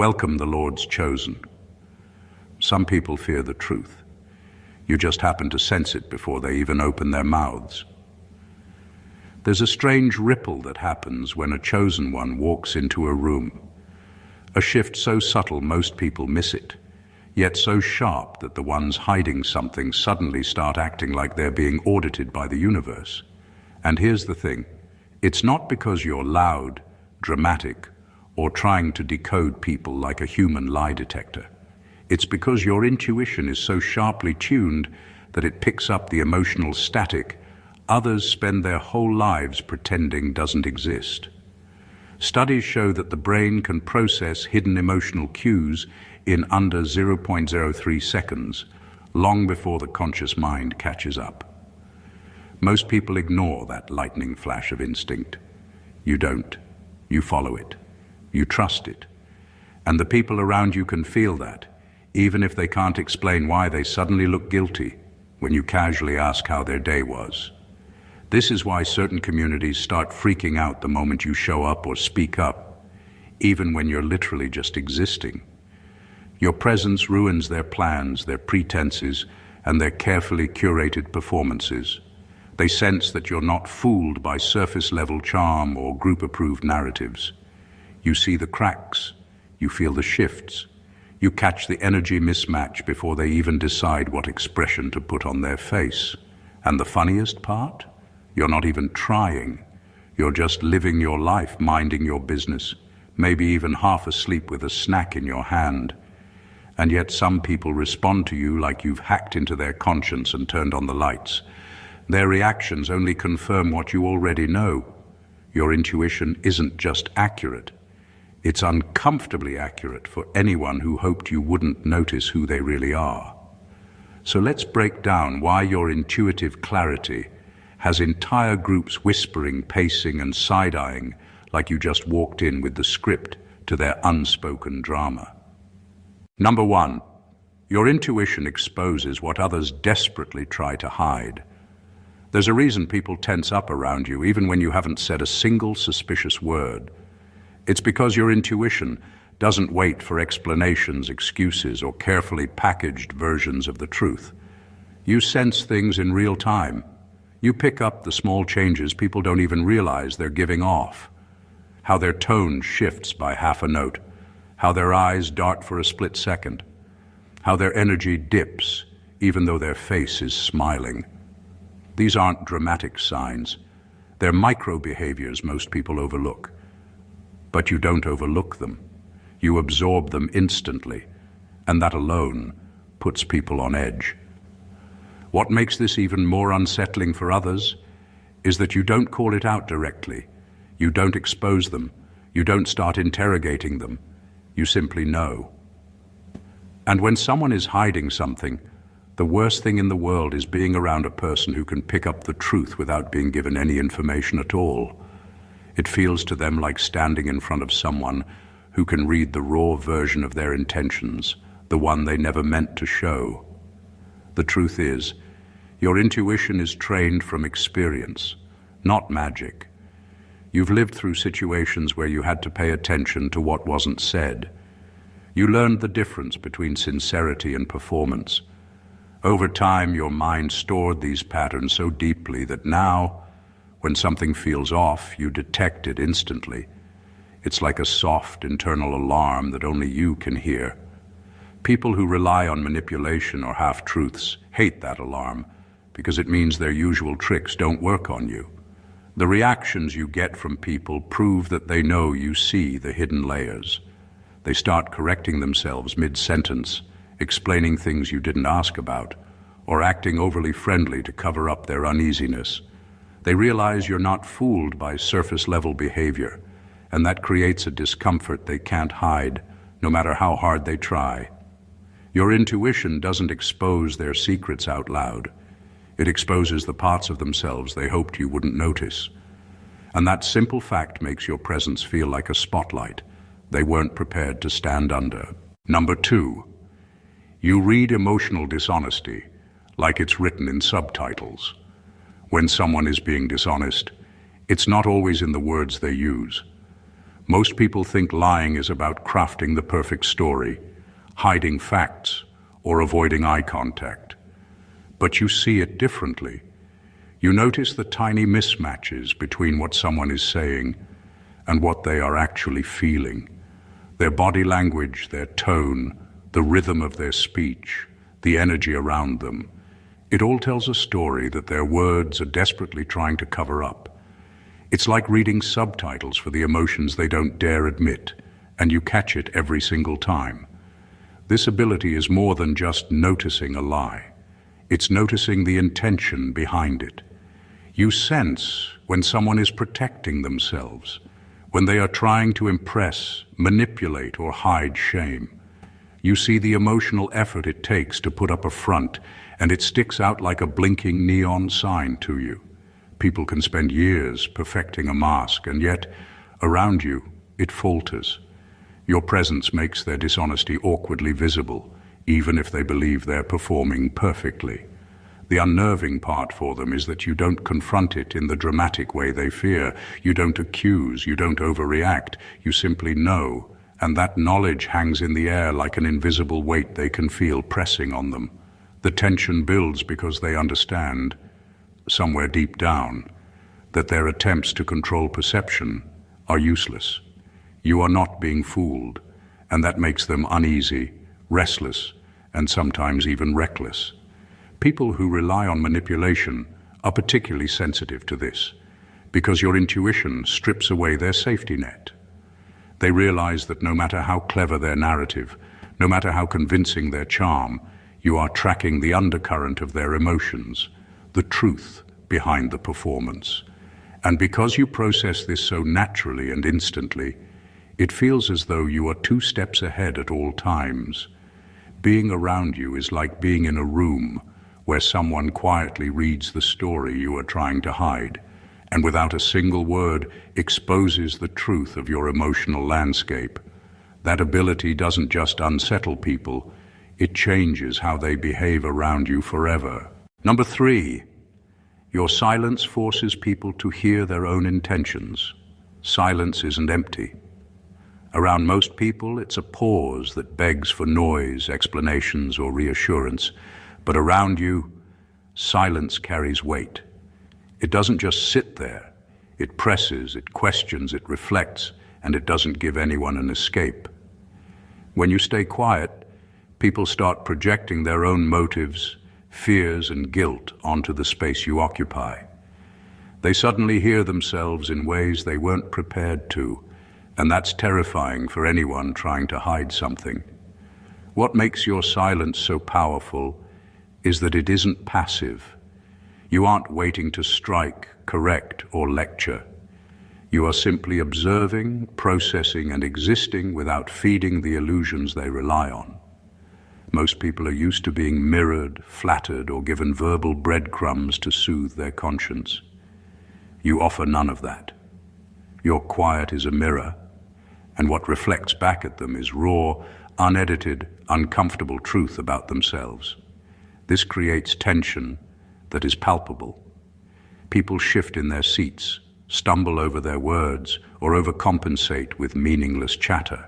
Welcome the Lord's chosen. Some people fear the truth. You just happen to sense it before they even open their mouths. There's a strange ripple that happens when a chosen one walks into a room. A shift so subtle most people miss it, yet so sharp that the ones hiding something suddenly start acting like they're being audited by the universe. And here's the thing, it's not because you're loud, dramatic, or trying to decode people like a human lie detector. It's because your intuition is so sharply tuned that it picks up the emotional static others spend their whole lives pretending doesn't exist. Studies show that the brain can process hidden emotional cues in under 0.03 seconds, long before the conscious mind catches up. Most people ignore that lightning flash of instinct. You don't. You follow it. You trust it. And the people around you can feel that, even if they can't explain why they suddenly look guilty when you casually ask how their day was. This is why certain communities start freaking out the moment you show up or speak up, even when you're literally just existing. Your presence ruins their plans, their pretenses, and their carefully curated performances. They sense that you're not fooled by surface-level charm or group-approved narratives. You see the cracks, you feel the shifts, you catch the energy mismatch before they even decide what expression to put on their face. And the funniest part? You're not even trying. You're just living your life, minding your business, maybe even half asleep with a snack in your hand. And yet some people respond to you like you've hacked into their conscience and turned on the lights. Their reactions only confirm what you already know. Your intuition isn't just accurate. It's uncomfortably accurate for anyone who hoped you wouldn't notice who they really are. So let's break down why your intuitive clarity has entire groups whispering, pacing, and side-eyeing like you just walked in with the script to their unspoken drama. Number one, your intuition exposes what others desperately try to hide. There's a reason people tense up around you even when you haven't said a single suspicious word. It's because your intuition doesn't wait for explanations, excuses, or carefully packaged versions of the truth. You sense things in real time. You pick up the small changes people don't even realize they're giving off. How their tone shifts by half a note. How their eyes dart for a split second. How their energy dips, even though their face is smiling. These aren't dramatic signs. They're micro-behaviors most people overlook. But you don't overlook them. You absorb them instantly, and that alone puts people on edge. What makes this even more unsettling for others is that you don't call it out directly. You don't expose them. You don't start interrogating them. You simply know. And when someone is hiding something, the worst thing in the world is being around a person who can pick up the truth without being given any information at all. It feels to them like standing in front of someone who can read the raw version of their intentions, the one they never meant to show. The truth is, your intuition is trained from experience, not magic. You've lived through situations where you had to pay attention to what wasn't said. You learned the difference between sincerity and performance. Over time, your mind stored these patterns so deeply that now, when something feels off, you detect it instantly. It's like a soft internal alarm that only you can hear. People who rely on manipulation or half-truths hate that alarm because it means their usual tricks don't work on you. The reactions you get from people prove that they know you see the hidden layers. They start correcting themselves mid-sentence, explaining things you didn't ask about, or acting overly friendly to cover up their uneasiness. They realize you're not fooled by surface-level behavior, and that creates a discomfort they can't hide, no matter how hard they try. Your intuition doesn't expose their secrets out loud. It exposes the parts of themselves they hoped you wouldn't notice. And that simple fact makes your presence feel like a spotlight they weren't prepared to stand under. Number two, you read emotional dishonesty like it's written in subtitles. When someone is being dishonest, it's not always in the words they use. Most people think lying is about crafting the perfect story, hiding facts, or avoiding eye contact. But you see it differently. You notice the tiny mismatches between what someone is saying and what they are actually feeling. Their body language, their tone, the rhythm of their speech, the energy around them. It all tells a story that their words are desperately trying to cover up. It's like reading subtitles for the emotions they don't dare admit, and you catch it every single time. This ability is more than just noticing a lie. It's noticing the intention behind it. You sense when someone is protecting themselves, when they are trying to impress, manipulate, or hide shame. You see the emotional effort it takes to put up a front, and it sticks out like a blinking neon sign to you. People can spend years perfecting a mask, and yet, around you, it falters. Your presence makes their dishonesty awkwardly visible, even if they believe they're performing perfectly. The unnerving part for them is that you don't confront it in the dramatic way they fear. You don't accuse, you don't overreact, you simply know, and that knowledge hangs in the air like an invisible weight they can feel pressing on them. The tension builds because they understand, somewhere deep down, that their attempts to control perception are useless. You are not being fooled, and that makes them uneasy, restless, and sometimes even reckless. People who rely on manipulation are particularly sensitive to this, because your intuition strips away their safety net. They realize that no matter how clever their narrative, no matter how convincing their charm, you are tracking the undercurrent of their emotions, the truth behind the performance. And because you process this so naturally and instantly, it feels as though you are 2 steps ahead at all times. Being around you is like being in a room where someone quietly reads the story you are trying to hide, and without a single word exposes the truth of your emotional landscape. That ability doesn't just unsettle people, it changes how they behave around you forever. Number 3, your silence forces people to hear their own intentions. Silence isn't empty. Around most people, it's a pause that begs for noise, explanations, or reassurance. But around you, silence carries weight. It doesn't just sit there. It presses, it questions, it reflects, and it doesn't give anyone an escape. When you stay quiet, people start projecting their own motives, fears, and guilt onto the space you occupy. They suddenly hear themselves in ways they weren't prepared to, and that's terrifying for anyone trying to hide something. What makes your silence so powerful is that it isn't passive. You aren't waiting to strike, correct, or lecture. You are simply observing, processing, and existing without feeding the illusions they rely on. Most people are used to being mirrored, flattered, or given verbal breadcrumbs to soothe their conscience. You offer none of that. Your quiet is a mirror, and what reflects back at them is raw, unedited, uncomfortable truth about themselves. This creates tension that is palpable. People shift in their seats, stumble over their words, or overcompensate with meaningless chatter.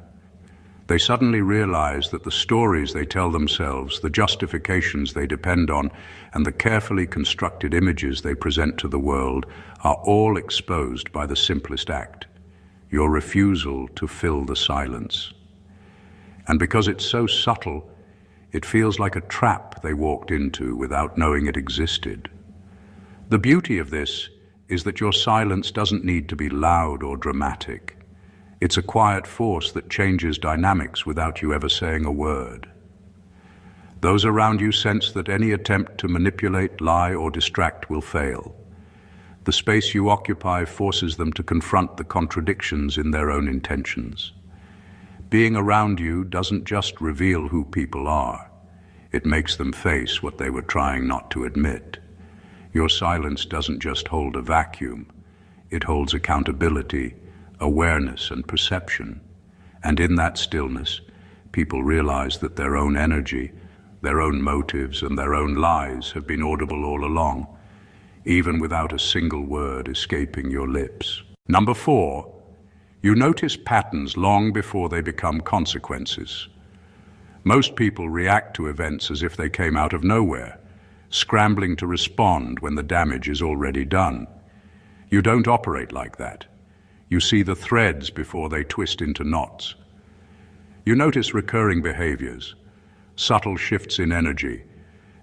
They suddenly realize that the stories they tell themselves, the justifications they depend on, and the carefully constructed images they present to the world are all exposed by the simplest act, your refusal to fill the silence. And because it's so subtle, it feels like a trap they walked into without knowing it existed. The beauty of this is that your silence doesn't need to be loud or dramatic. It's a quiet force that changes dynamics without you ever saying a word. Those around you sense that any attempt to manipulate, lie, or distract will fail. The space you occupy forces them to confront the contradictions in their own intentions. Being around you doesn't just reveal who people are. It makes them face what they were trying not to admit. Your silence doesn't just hold a vacuum. It holds accountability, awareness, and perception. And in that stillness, people realize that their own energy, their own motives, and their own lies have been audible all along, even without a single word escaping your lips. Number 4, You notice patterns long before they become consequences. Most people react to events as if they came out of nowhere, scrambling to respond when the damage is already done. You don't operate like that. You see the threads before they twist into knots. You notice recurring behaviors, subtle shifts in energy,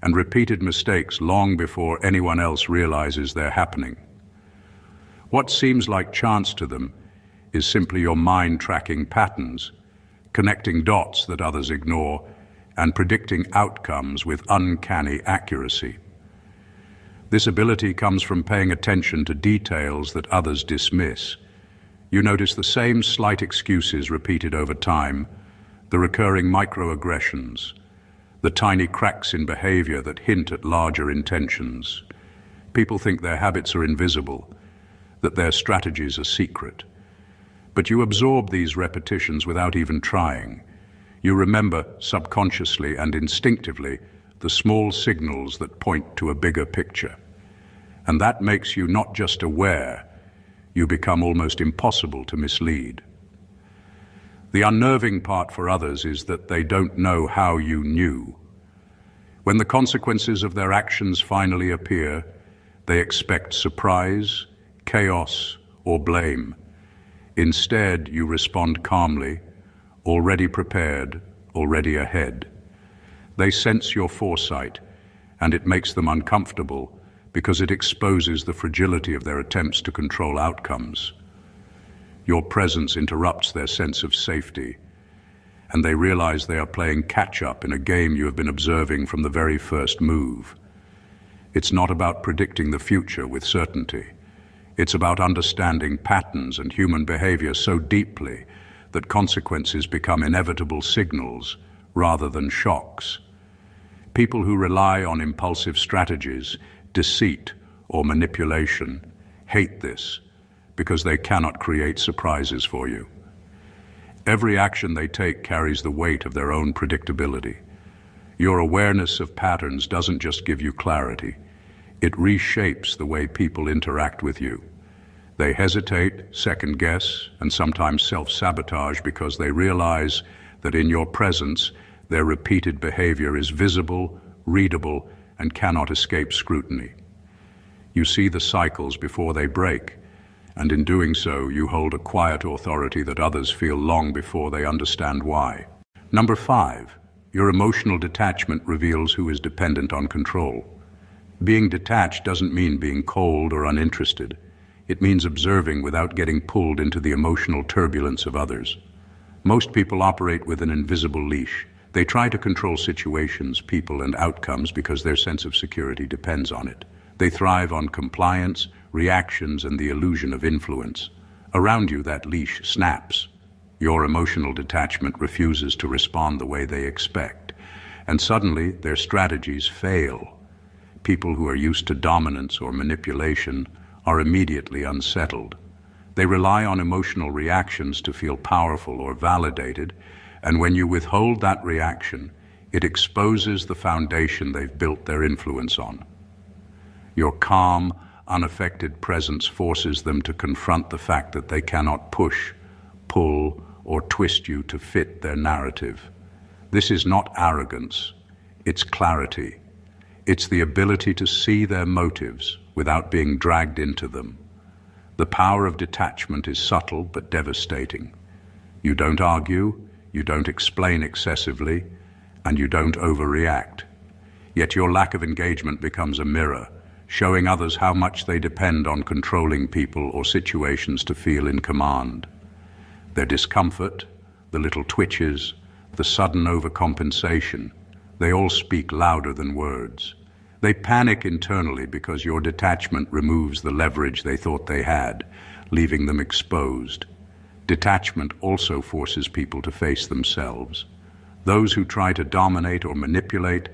and repeated mistakes long before anyone else realizes they're happening. What seems like chance to them is simply your mind tracking patterns, connecting dots that others ignore, and predicting outcomes with uncanny accuracy. This ability comes from paying attention to details that others dismiss. You notice the same slight excuses repeated over time, the recurring microaggressions, the tiny cracks in behavior that hint at larger intentions. People think their habits are invisible, that their strategies are secret. But you absorb these repetitions without even trying. You remember subconsciously and instinctively the small signals that point to a bigger picture. And that makes you not just aware, you become almost impossible to mislead. The unnerving part for others is that they don't know how you knew. When the consequences of their actions finally appear, they expect surprise, chaos, or blame. Instead, you respond calmly, already prepared, already ahead. They sense your foresight, and it makes them uncomfortable because it exposes the fragility of their attempts to control outcomes. Your presence interrupts their sense of safety, and they realize they are playing catch-up in a game you have been observing from the very first move. It's not about predicting the future with certainty. It's about understanding patterns and human behavior so deeply that consequences become inevitable signals rather than shocks. People who rely on impulsive strategies, deceit, or manipulation hate this because they cannot create surprises for you. Every action they take carries the weight of their own predictability. Your awareness of patterns doesn't just give you clarity, it reshapes the way people interact with you. They hesitate, second-guess, and sometimes self-sabotage because they realize that in your presence, their repeated behavior is visible, readable, and cannot escape scrutiny. You see the cycles before they break, and in doing so, you hold a quiet authority that others feel long before they understand why. Number 5, your emotional detachment reveals who is dependent on control. Being detached doesn't mean being cold or uninterested. It means observing without getting pulled into the emotional turbulence of others. Most people operate with an invisible leash. They try to control situations, people, and outcomes because their sense of security depends on it. They thrive on compliance, reactions, and the illusion of influence. Around you, that leash snaps. Your emotional detachment refuses to respond the way they expect, and suddenly their strategies fail. People who are used to dominance or manipulation are immediately unsettled. They rely on emotional reactions to feel powerful or validated, and when you withhold that reaction, it exposes the foundation they've built their influence on. Your calm, unaffected presence forces them to confront the fact that they cannot push, pull, or twist you to fit their narrative. This is not arrogance, it's clarity. It's the ability to see their motives without being dragged into them. The power of detachment is subtle but devastating. You don't argue, you don't explain excessively, and you don't overreact. Yet your lack of engagement becomes a mirror, showing others how much they depend on controlling people or situations to feel in command. Their discomfort, the little twitches, the sudden overcompensation, they all speak louder than words. They panic internally because your detachment removes the leverage they thought they had, leaving them exposed. Detachment also forces people to face themselves. Those who try to dominate or manipulate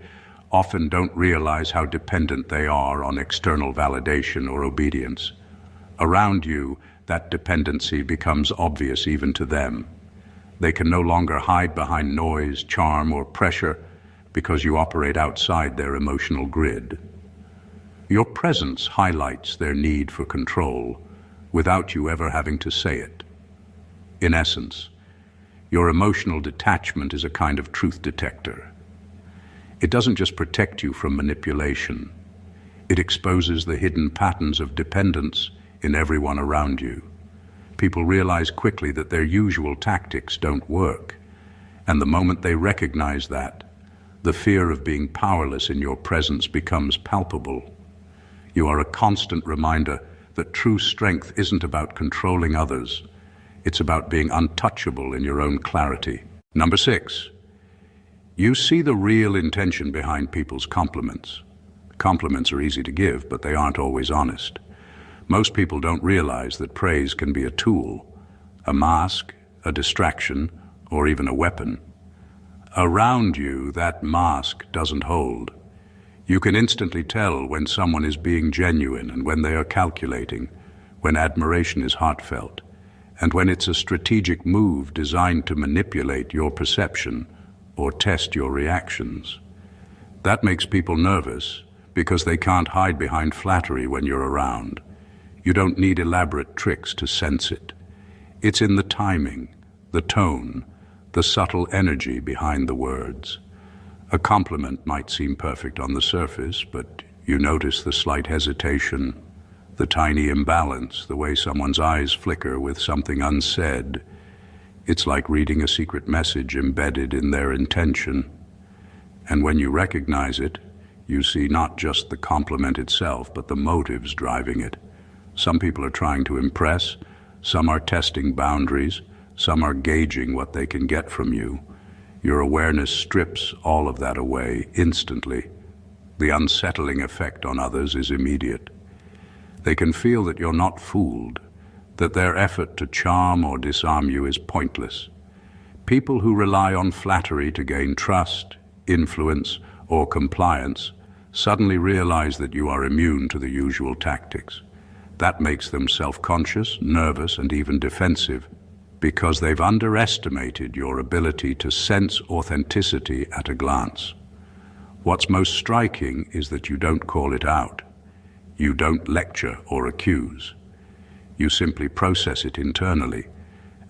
often don't realize how dependent they are on external validation or obedience. Around you, that dependency becomes obvious even to them. They can no longer hide behind noise, charm, or pressure because you operate outside their emotional grid. Your presence highlights their need for control without you ever having to say it. In essence, your emotional detachment is a kind of truth detector. It doesn't just protect you from manipulation. It exposes the hidden patterns of dependence in everyone around you. People realize quickly that their usual tactics don't work, and the moment they recognize that, the fear of being powerless in your presence becomes palpable. You are a constant reminder that true strength isn't about controlling others. It's about being untouchable in your own clarity. Number 6, you see the real intention behind people's compliments. Compliments are easy to give, but they aren't always honest. Most people don't realize that praise can be a tool, a mask, a distraction, or even a weapon. Around you, that mask doesn't hold. You can instantly tell when someone is being genuine and when they are calculating, when admiration is heartfelt, and when it's a strategic move designed to manipulate your perception or test your reactions. That makes people nervous because they can't hide behind flattery when you're around. You don't need elaborate tricks to sense it. It's in the timing, the tone, the subtle energy behind the words. A compliment might seem perfect on the surface, but you notice the slight hesitation, the tiny imbalance, the way someone's eyes flicker with something unsaid. It's like reading a secret message embedded in their intention. And when you recognize it, you see not just the compliment itself, but the motives driving it. Some people are trying to impress, some are testing boundaries, some are gauging what they can get from you. Your awareness strips all of that away instantly. The unsettling effect on others is immediate. They can feel that you're not fooled, that their effort to charm or disarm you is pointless. People who rely on flattery to gain trust, influence, or compliance suddenly realize that you are immune to the usual tactics. That makes them self-conscious, nervous, and even defensive, because they've underestimated your ability to sense authenticity at a glance. What's most striking is that you don't call it out. You don't lecture or accuse. You simply process it internally,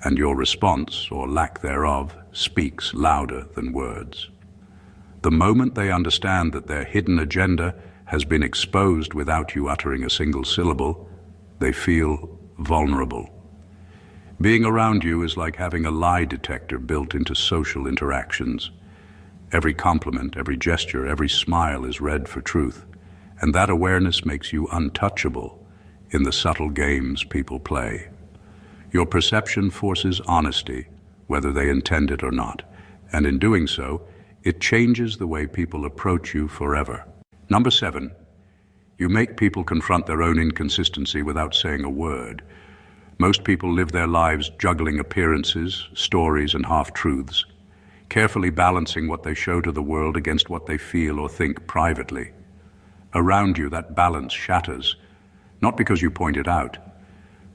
and your response, or lack thereof, speaks louder than words. The moment they understand that their hidden agenda has been exposed without you uttering a single syllable, they feel vulnerable. Being around you is like having a lie detector built into social interactions. Every compliment, every gesture, every smile is read for truth, and that awareness makes you untouchable in the subtle games people play. Your perception forces honesty, whether they intend it or not, and in doing so, it changes the way people approach you forever. Number 7, you make people confront their own inconsistency without saying a word. Most people live their lives juggling appearances, stories, and half-truths, carefully balancing what they show to the world against what they feel or think privately. Around you, that balance shatters, not because you point it out,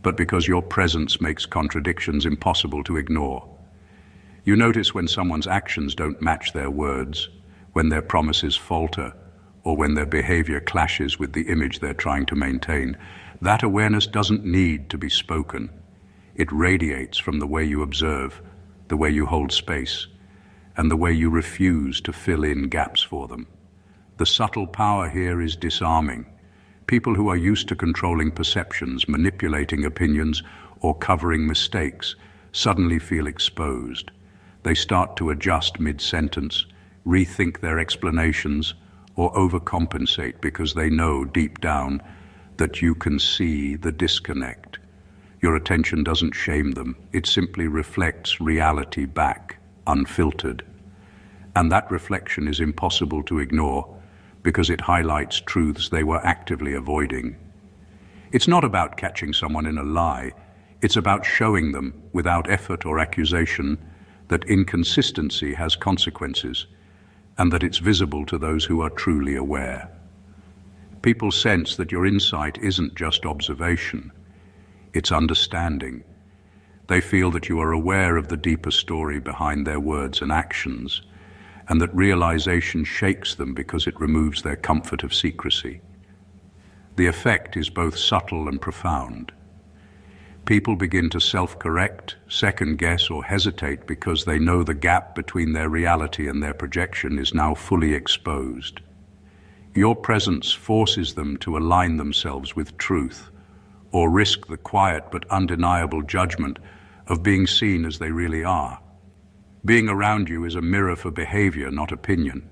but because your presence makes contradictions impossible to ignore. You notice when someone's actions don't match their words, when their promises falter, or when their behavior clashes with the image they're trying to maintain. That awareness doesn't need to be spoken. It radiates from the way you observe, the way you hold space, and the way you refuse to fill in gaps for them. The subtle power here is disarming. People who are used to controlling perceptions, manipulating opinions, or covering mistakes suddenly feel exposed. They start to adjust mid-sentence, rethink their explanations, or overcompensate because they know deep down that you can see the disconnect. Your attention doesn't shame them. It simply reflects reality back, unfiltered. And that reflection is impossible to ignore because it highlights truths they were actively avoiding. It's not about catching someone in a lie. It's about showing them, without effort or accusation, that inconsistency has consequences, and that it's visible to those who are truly aware. People sense that your insight isn't just observation, it's understanding. They feel that you are aware of the deeper story behind their words and actions, and that realization shakes them because it removes their comfort of secrecy. The effect is both subtle and profound. People begin to self-correct, second-guess, or hesitate because they know the gap between their reality and their projection is now fully exposed. Your presence forces them to align themselves with truth, or risk the quiet but undeniable judgment of being seen as they really are. Being around you is a mirror for behavior, not opinion.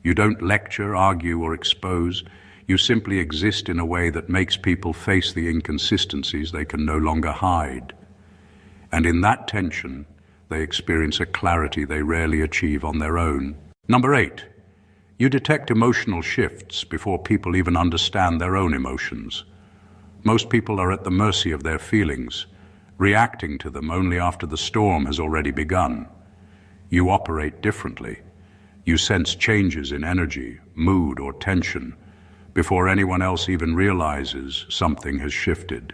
You don't lecture, argue, or expose. You simply exist in a way that makes people face the inconsistencies they can no longer hide. And in that tension, they experience a clarity they rarely achieve on their own. Number 8, you detect emotional shifts before people even understand their own emotions. Most people are at the mercy of their feelings, reacting to them only after the storm has already begun. You operate differently. You sense changes in energy, mood, or tension before anyone else even realizes something has shifted.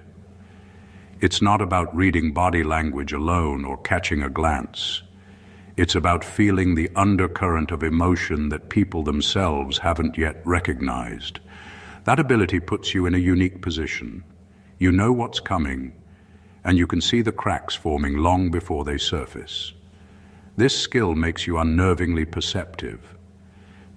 It's not about reading body language alone or catching a glance. It's about feeling the undercurrent of emotion that people themselves haven't yet recognized. That ability puts you in a unique position. You know what's coming, and you can see the cracks forming long before they surface. This skill makes you unnervingly perceptive.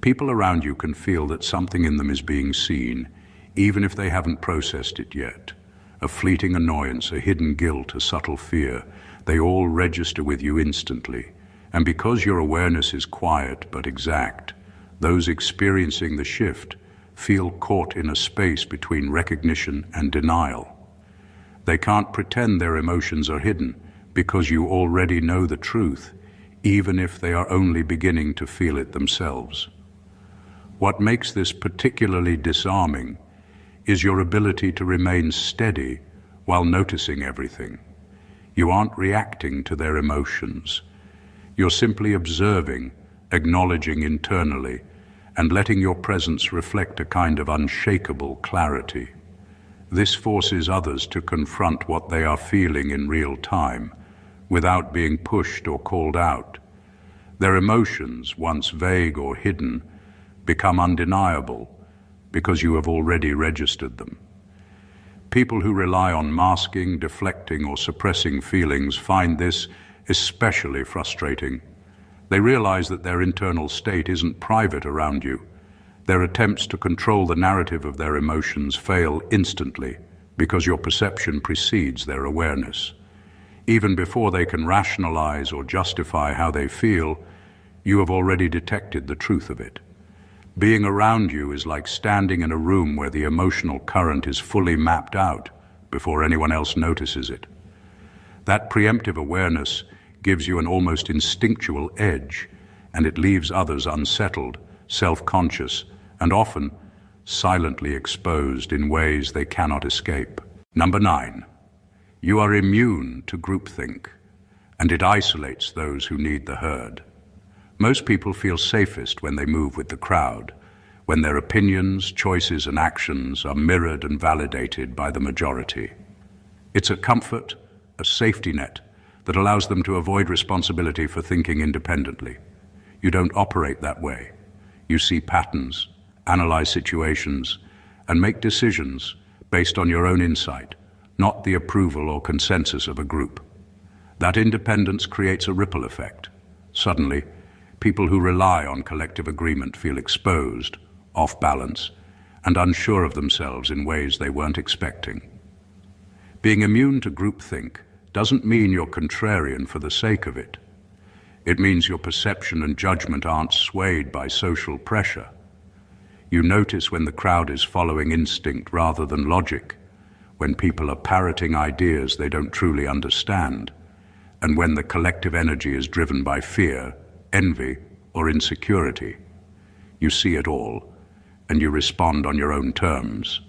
People around you can feel that something in them is being seen, even if they haven't processed it yet. A fleeting annoyance, a hidden guilt, a subtle fear, they all register with you instantly. And because your awareness is quiet but exact, those experiencing the shift feel caught in a space between recognition and denial. They can't pretend their emotions are hidden because you already know the truth, even if they are only beginning to feel it themselves. What makes this particularly disarming is your ability to remain steady while noticing everything. You aren't reacting to their emotions. You're simply observing, acknowledging internally, and letting your presence reflect a kind of unshakable clarity. This forces others to confront what they are feeling in real time, without being pushed or called out. Their emotions, once vague or hidden, become undeniable because you have already registered them. People who rely on masking, deflecting, or suppressing feelings find this especially frustrating. They realize that their internal state isn't private around you. Their attempts to control the narrative of their emotions fail instantly because your perception precedes their awareness. Even before they can rationalize or justify how they feel, you have already detected the truth of it. Being around you is like standing in a room where the emotional current is fully mapped out before anyone else notices it. That preemptive awareness gives you an almost instinctual edge, and it leaves others unsettled, self-conscious, and often silently exposed in ways they cannot escape. Number 9, you are immune to groupthink, and it isolates those who need the herd. Most people feel safest when they move with the crowd, when their opinions, choices, and actions are mirrored and validated by the majority. It's a comfort, a safety net, that allows them to avoid responsibility for thinking independently. You don't operate that way. You see patterns, analyze situations, and make decisions based on your own insight, not the approval or consensus of a group. That independence creates a ripple effect. Suddenly, people who rely on collective agreement feel exposed, off balance, and unsure of themselves in ways they weren't expecting. Being immune to groupthink doesn't mean you're contrarian for the sake of it. It means your perception and judgment aren't swayed by social pressure. You notice when the crowd is following instinct rather than logic, when people are parroting ideas they don't truly understand, and when the collective energy is driven by fear, envy, or insecurity. You see it all, and you respond on your own terms.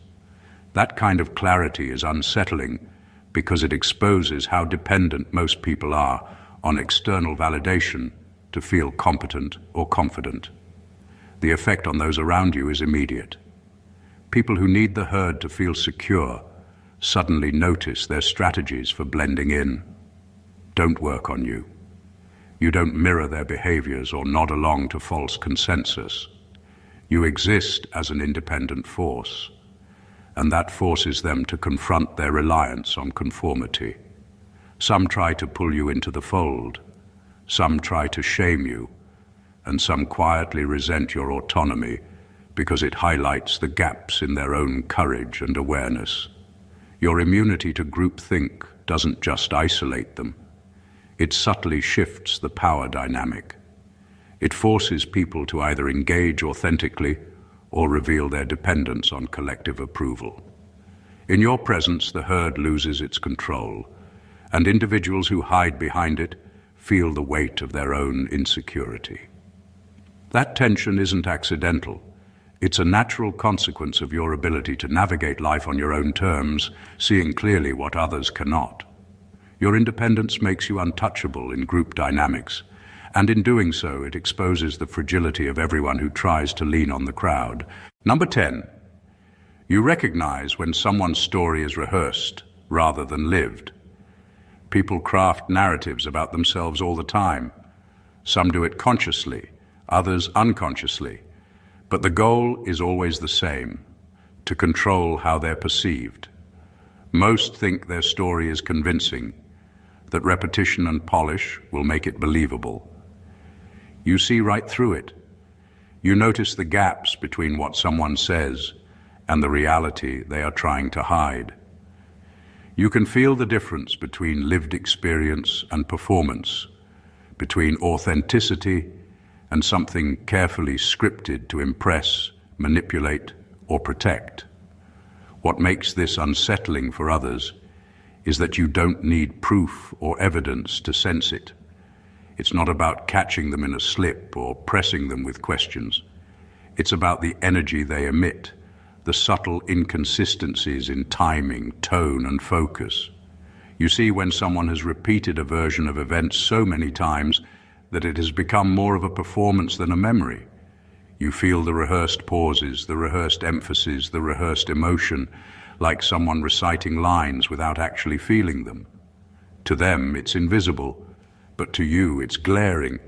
That kind of clarity is unsettling because it exposes how dependent most people are on external validation to feel competent or confident. The effect on those around you is immediate. People who need the herd to feel secure suddenly notice their strategies for blending in don't work on you. You don't mirror their behaviors or nod along to false consensus. You exist as an independent force. and that forces them to confront their reliance on conformity. Some try to pull you into the fold, some try to shame you, and some quietly resent your autonomy because it highlights the gaps in their own courage and awareness. Your immunity to groupthink doesn't just isolate them, it subtly shifts the power dynamic. It forces people to either engage authentically or reveal their dependence on collective approval. In your presence, the herd loses its control, and individuals who hide behind it feel the weight of their own insecurity. That tension isn't accidental. It's a natural consequence of your ability to navigate life on your own terms, seeing clearly what others cannot. Your independence makes you untouchable in group dynamics, and in doing so, it exposes the fragility of everyone who tries to lean on the crowd. Number 10, you recognize when someone's story is rehearsed rather than lived. People craft narratives about themselves all the time. Some do it consciously, others unconsciously. But the goal is always the same: to control how they're perceived. Most think their story is convincing, that repetition and polish will make it believable. You see right through it. You notice the gaps between what someone says and the reality they are trying to hide. You can feel the difference between lived experience and performance, between authenticity and something carefully scripted to impress, manipulate, or protect. What makes this unsettling for others is that you don't need proof or evidence to sense it. It's not about catching them in a slip or pressing them with questions. It's about the energy they emit, the subtle inconsistencies in timing, tone, and focus. You see when someone has repeated a version of events so many times that it has become more of a performance than a memory. You feel the rehearsed pauses, the rehearsed emphasis, the rehearsed emotion, like someone reciting lines without actually feeling them. To them, it's invisible, but to you, it's glaring.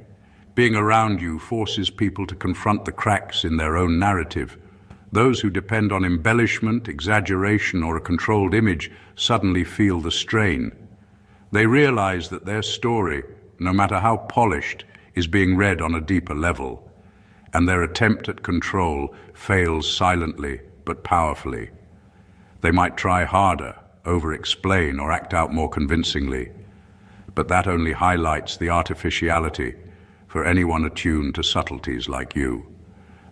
Being around you forces people to confront the cracks in their own narrative. Those who depend on embellishment, exaggeration, or a controlled image suddenly feel the strain. They realize that their story, no matter how polished, is being read on a deeper level, and their attempt at control fails silently but powerfully. They might try harder, over-explain, or act out more convincingly, but that only highlights the artificiality for anyone attuned to subtleties like you.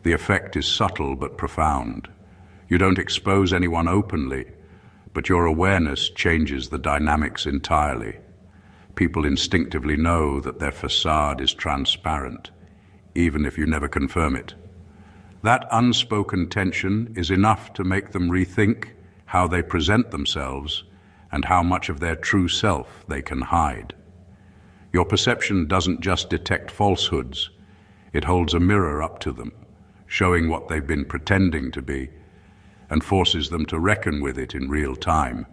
The effect is subtle but profound. You don't expose anyone openly, but your awareness changes the dynamics entirely. People instinctively know that their facade is transparent, even if you never confirm it. That unspoken tension is enough to make them rethink how they present themselves and how much of their true self they can hide. Your perception doesn't just detect falsehoods, it holds a mirror up to them, showing what they've been pretending to be, and forces them to reckon with it in real time.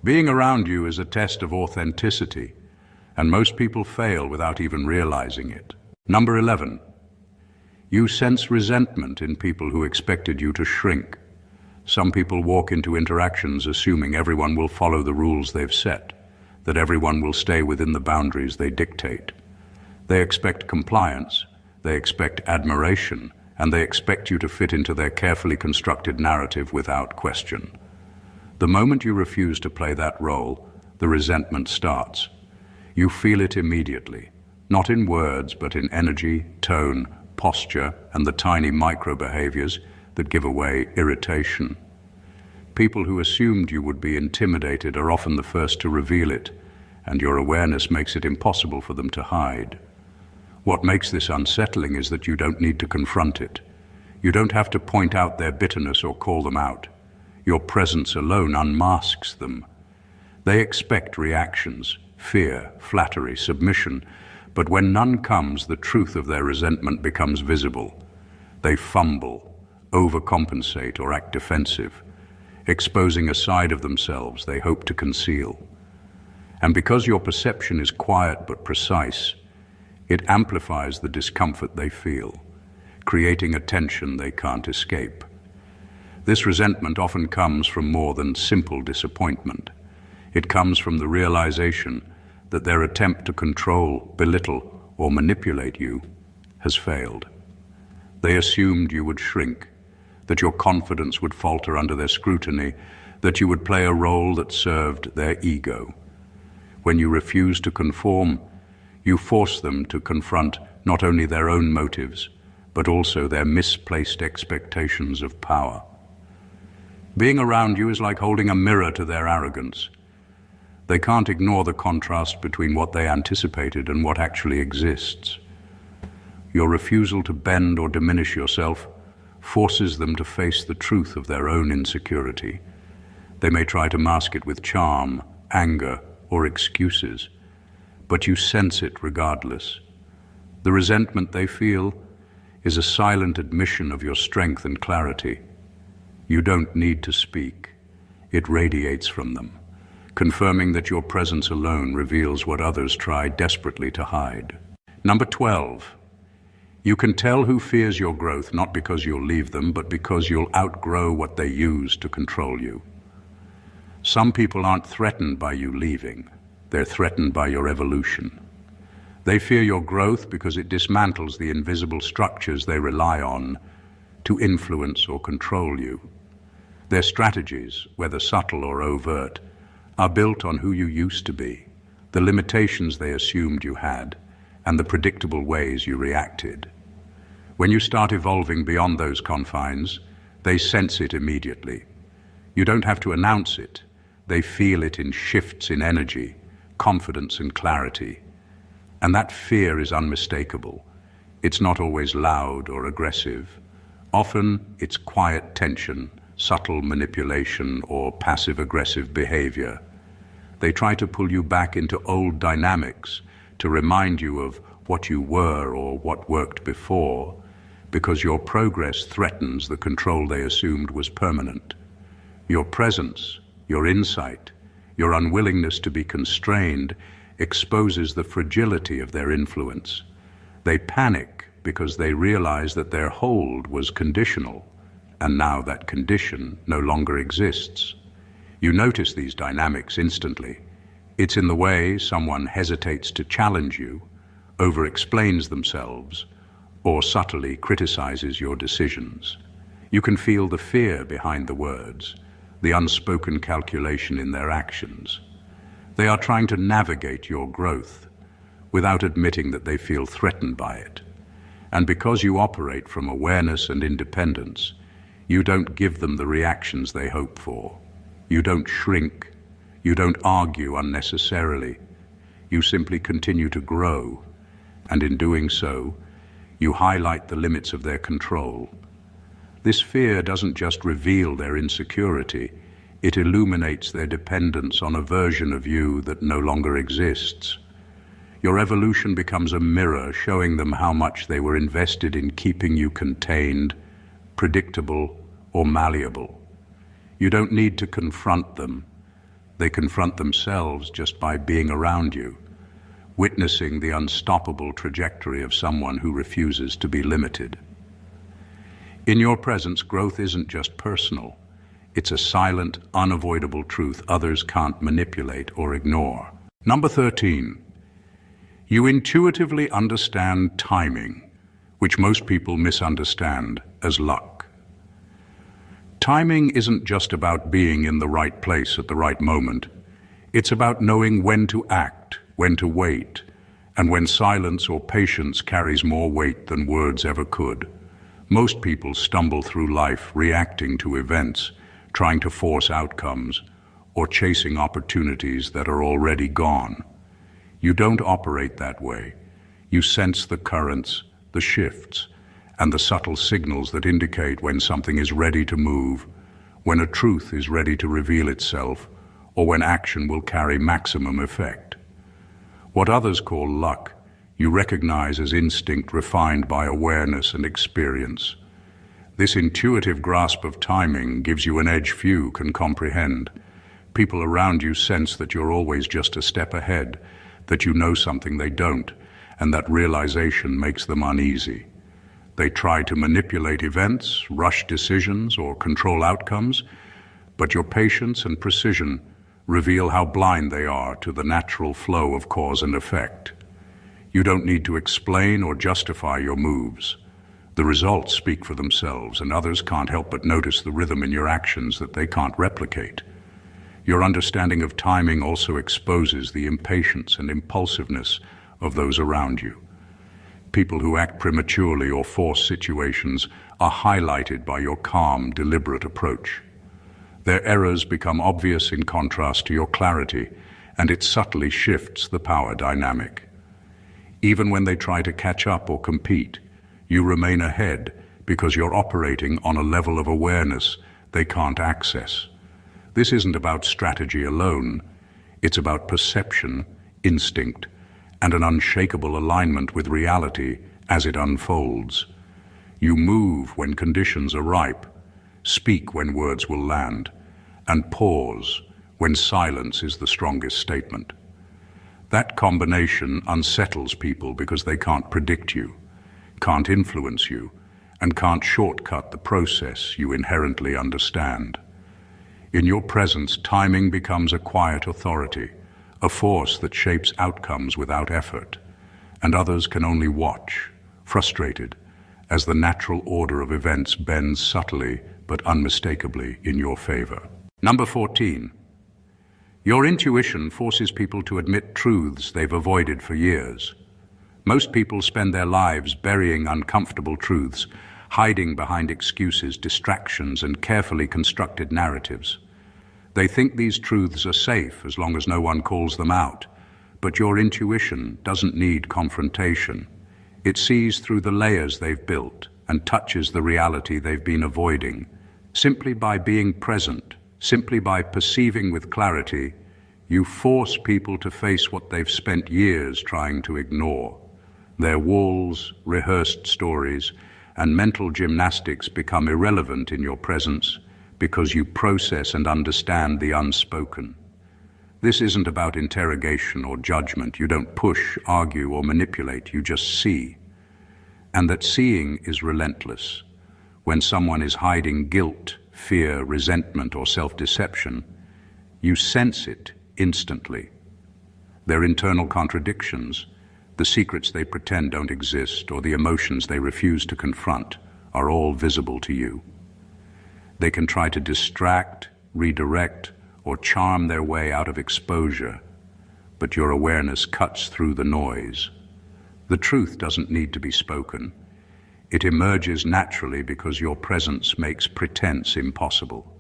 Being around you is a test of authenticity, and most people fail without even realizing it. Number 11, you sense resentment in people who expected you to shrink. Some people walk into interactions assuming everyone will follow the rules they've set, that everyone will stay within the boundaries they dictate. They expect compliance, they expect admiration, and they expect you to fit into their carefully constructed narrative without question. The moment you refuse to play that role, the resentment starts. You feel it immediately, not in words, but in energy, tone, posture, and the tiny micro-behaviors that give away irritation. People who assumed you would be intimidated are often the first to reveal it, and your awareness makes it impossible for them to hide. What makes this unsettling is that you don't need to confront it. You don't have to point out their bitterness or call them out. Your presence alone unmasks them. They expect reactions, fear, flattery, submission, but when none comes, the truth of their resentment becomes visible. They fumble, overcompensate, or act defensive, exposing a side of themselves they hope to conceal. And because your perception is quiet but precise, it amplifies the discomfort they feel, creating a tension they can't escape. This resentment often comes from more than simple disappointment. It comes from the realization that their attempt to control, belittle, or manipulate you has failed. They assumed you would shrink, that your confidence would falter under their scrutiny, that you would play a role that served their ego. When you refuse to conform, you force them to confront not only their own motives, but also their misplaced expectations of power. Being around you is like holding a mirror to their arrogance. They can't ignore the contrast between what they anticipated and what actually exists. Your refusal to bend or diminish yourself forces them to face the truth of their own insecurity. They may try to mask it with charm, anger, or excuses, but you sense it regardless. The resentment they feel is a silent admission of your strength and clarity. You don't need to speak. It radiates from them, confirming that your presence alone reveals what others try desperately to hide. Number 12. You can tell who fears your growth not because you'll leave them, but because you'll outgrow what they use to control you. Some people aren't threatened by you leaving. They're threatened by your evolution. They fear your growth because it dismantles the invisible structures they rely on to influence or control you. Their strategies, whether subtle or overt, are built on who you used to be, the limitations they assumed you had, and the predictable ways you reacted. When you start evolving beyond those confines, they sense it immediately. You don't have to announce it. They feel it in shifts in energy, confidence and clarity. And that fear is unmistakable. It's not always loud or aggressive. Often it's quiet tension, subtle manipulation, or passive-aggressive behavior. They try to pull you back into old dynamics, to remind you of what you were or what worked before, because your progress threatens the control they assumed was permanent. Your presence, your insight, your unwillingness to be constrained exposes the fragility of their influence. They panic because they realize that their hold was conditional, and now that condition no longer exists. You notice these dynamics instantly. It's in the way someone hesitates to challenge you, over-explains themselves, or subtly criticizes your decisions. You can feel the fear behind the words, the unspoken calculation in their actions. They are trying to navigate your growth without admitting that they feel threatened by it. And because you operate from awareness and independence, you don't give them the reactions they hope for. You don't shrink. You don't argue unnecessarily. You simply continue to grow, and in doing so, you highlight the limits of their control. This fear doesn't just reveal their insecurity, it illuminates their dependence on a version of you that no longer exists. Your evolution becomes a mirror showing them how much they were invested in keeping you contained, predictable, or malleable. You don't need to confront them. They confront themselves just by being around you, witnessing the unstoppable trajectory of someone who refuses to be limited. In your presence, growth isn't just personal. It's a silent, unavoidable truth others can't manipulate or ignore. Number 13. You intuitively understand timing, which most people misunderstand as luck. Timing isn't just about being in the right place at the right moment. It's about knowing when to act, when to wait, and when silence or patience carries more weight than words ever could. Most people stumble through life reacting to events, trying to force outcomes, or chasing opportunities that are already gone. You don't operate that way. You sense the currents, the shifts, and the subtle signals that indicate when something is ready to move, when a truth is ready to reveal itself, or when action will carry maximum effect. What others call luck, you recognize as instinct refined by awareness and experience. This intuitive grasp of timing gives you an edge few can comprehend. People around you sense that you're always just a step ahead, that you know something they don't, and that realization makes them uneasy. They try to manipulate events, rush decisions, or control outcomes, but your patience and precision reveal how blind they are to the natural flow of cause and effect. You don't need to explain or justify your moves. The results speak for themselves, and others can't help but notice the rhythm in your actions that they can't replicate. Your understanding of timing also exposes the impatience and impulsiveness of those around you. People who act prematurely or force situations are highlighted by your calm, deliberate approach. Their errors become obvious in contrast to your clarity, and it subtly shifts the power dynamic. Even when they try to catch up or compete, you remain ahead because you're operating on a level of awareness they can't access. This isn't about strategy alone. It's about perception, instinct, and an unshakable alignment with reality as it unfolds. You move when conditions are ripe, speak when words will land, and pause when silence is the strongest statement. That combination unsettles people because they can't predict you, can't influence you, and can't shortcut the process you inherently understand. In your presence, timing becomes a quiet authority, a force that shapes outcomes without effort, and others can only watch, frustrated, as the natural order of events bends subtly but unmistakably in your favor. Number 14. Your intuition forces people to admit truths they've avoided for years. Most people spend their lives burying uncomfortable truths, hiding behind excuses, distractions, and carefully constructed narratives. They think these truths are safe as long as no one calls them out, but your intuition doesn't need confrontation. It sees through the layers they've built and touches the reality they've been avoiding. Simply by being present, simply by perceiving with clarity, you force people to face what they've spent years trying to ignore. Their walls, rehearsed stories, and mental gymnastics become irrelevant in your presence because you process and understand the unspoken. This isn't about interrogation or judgment. You don't push, argue, or manipulate. You just see. And that seeing is relentless. When someone is hiding guilt, fear, resentment, or self-deception, you sense it instantly. Their internal contradictions, the secrets they pretend don't exist, or the emotions they refuse to confront, are all visible to you. They can try to distract, redirect, or charm their way out of exposure, but your awareness cuts through the noise. The truth doesn't need to be spoken. It emerges naturally because your presence makes pretense impossible.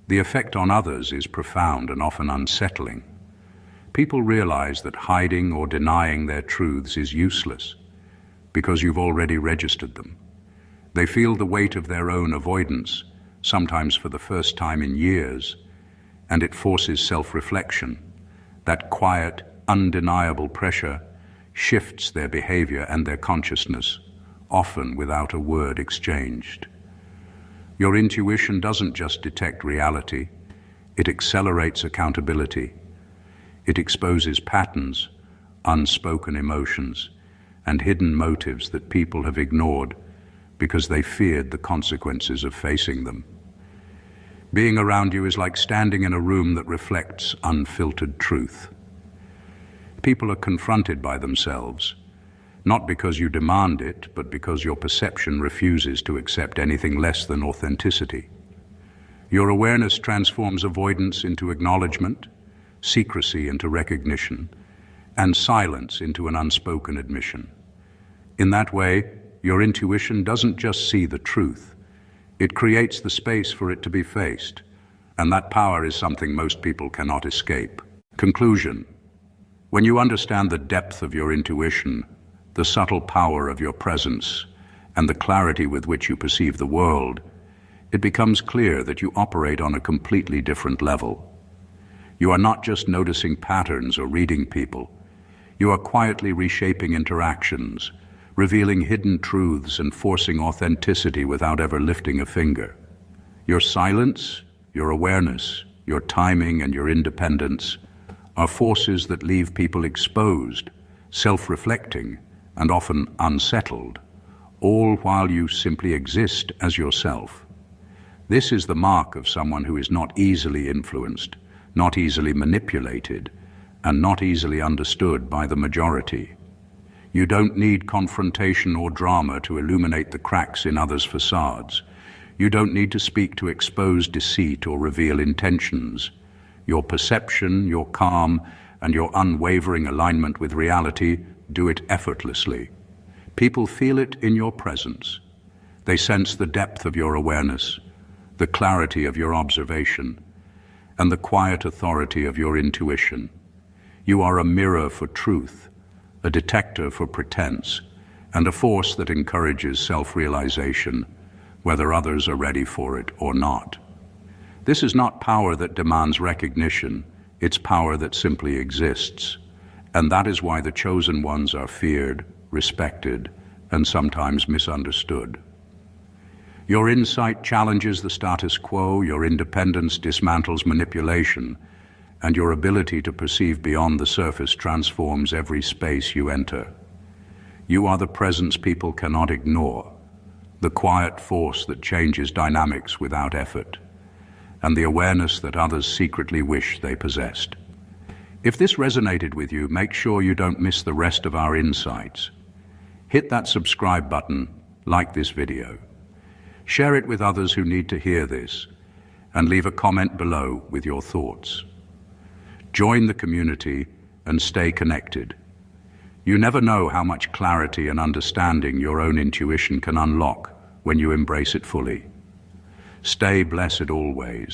The effect on others is profound and often unsettling. People realize that hiding or denying their truths is useless because you've already registered them. They feel the weight of their own avoidance, sometimes for the first time in years, and it forces self-reflection. That quiet, undeniable pressure shifts their behavior and their consciousness, often without a word exchanged. Your intuition doesn't just detect reality, it accelerates accountability. It exposes patterns, unspoken emotions, and hidden motives that people have ignored because they feared the consequences of facing them. Being around you is like standing in a room that reflects unfiltered truth. People are confronted by themselves, not because you demand it, but because your perception refuses to accept anything less than authenticity. Your awareness transforms avoidance into acknowledgement, secrecy into recognition, and silence into an unspoken admission. In that way, your intuition doesn't just see the truth, it creates the space for it to be faced, and that power is something most people cannot escape. Conclusion: when you understand the depth of your intuition, the subtle power of your presence, and the clarity with which you perceive the world, it becomes clear that you operate on a completely different level. You are not just noticing patterns or reading people. You are quietly reshaping interactions, revealing hidden truths and forcing authenticity without ever lifting a finger. Your silence, your awareness, your timing, and your independence are forces that leave people exposed, self-reflecting, and often unsettled, all while you simply exist as yourself. This is the mark of someone who is not easily influenced, not easily manipulated, and not easily understood by the majority. You don't need confrontation or drama to illuminate the cracks in others' facades. You don't need to speak to expose deceit or reveal intentions. Your perception, your calm, and your unwavering alignment with reality do it effortlessly. People feel it in your presence. They sense the depth of your awareness, the clarity of your observation, and the quiet authority of your intuition. You are a mirror for truth, a detector for pretense, and a force that encourages self-realization, whether others are ready for it or not. This is not power that demands recognition, it's power that simply exists. And that is why the chosen ones are feared, respected, and sometimes misunderstood. Your insight challenges the status quo, your independence dismantles manipulation, and your ability to perceive beyond the surface transforms every space you enter. You are the presence people cannot ignore, the quiet force that changes dynamics without effort, and the awareness that others secretly wish they possessed. If this resonated with you, make sure you don't miss the rest of our insights. Hit that subscribe button, like this video. Share it with others who need to hear this, and leave a comment below with your thoughts. Join the community and stay connected. You never know how much clarity and understanding your own intuition can unlock when you embrace it fully. Stay blessed always.